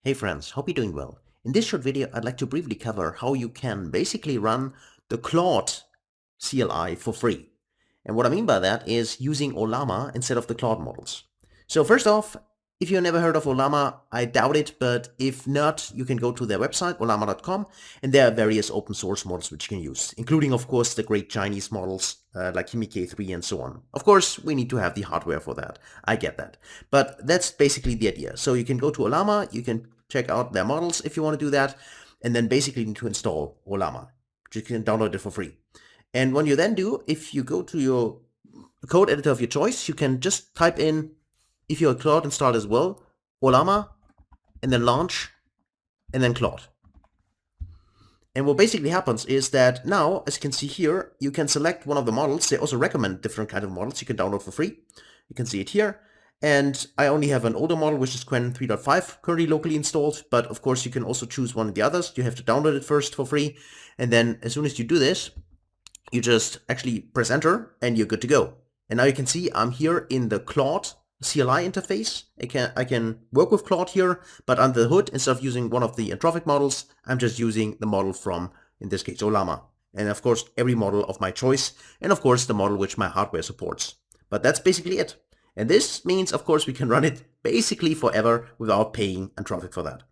Hey friends, hope you're doing well. In this short video, I'd like to briefly cover how you can basically run the Claude CLI for free. And what I mean by that is using Ollama instead of the Claude models. So first off, if you've never heard of Ollama, I doubt it, but if not, you can go to their website, ollama.com, and there are various open source models which you can use, including of course the great Chinese models like K3 and so on. Of course, we need to have the hardware for that. I get that. But that's basically the idea. So you can go to Ollama, you can check out their models if you want to do that, and then basically need to install Ollama. You can download it for free. And when you then do, if you go to your code editor of your choice, you can just type in, if you're Claude installed as well, Ollama, and then launch, and then Claude. And what basically happens is that now, as you can see here, you can select one of the models. They also recommend different kinds of models you can download for free. You can see it here. And I only have an older model, which is Qwen 3.5 currently locally installed. But of course, you can also choose one of the others. You have to download it first for free. And then as soon as you do this, you just actually press enter and you're good to go. And now you can see I'm here in the Claude CLI interface. I can work with Claude here, but under the hood, instead of using one of the Anthropic models, I'm just using the model from, in this case, Ollama. And of course, every model of my choice, and of course, the model which my hardware supports. But that's basically it. And this means, of course, we can run it basically forever without paying Anthropic for that.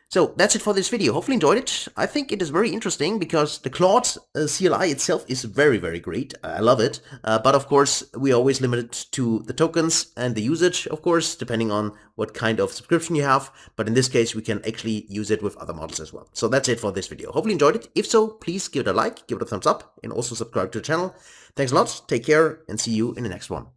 So that's it for this video. Hopefully you enjoyed it. I think it is very interesting because the Claude CLI itself is very, very great. I love it. But of course, we are always limited to the tokens and the usage, of course, depending on what kind of subscription you have. But in this case, we can actually use it with other models as well. So that's it for this video. Hopefully you enjoyed it. If so, please give it a like, give it a thumbs up, and also subscribe to the channel. Thanks a lot. Take care and see you in the next one.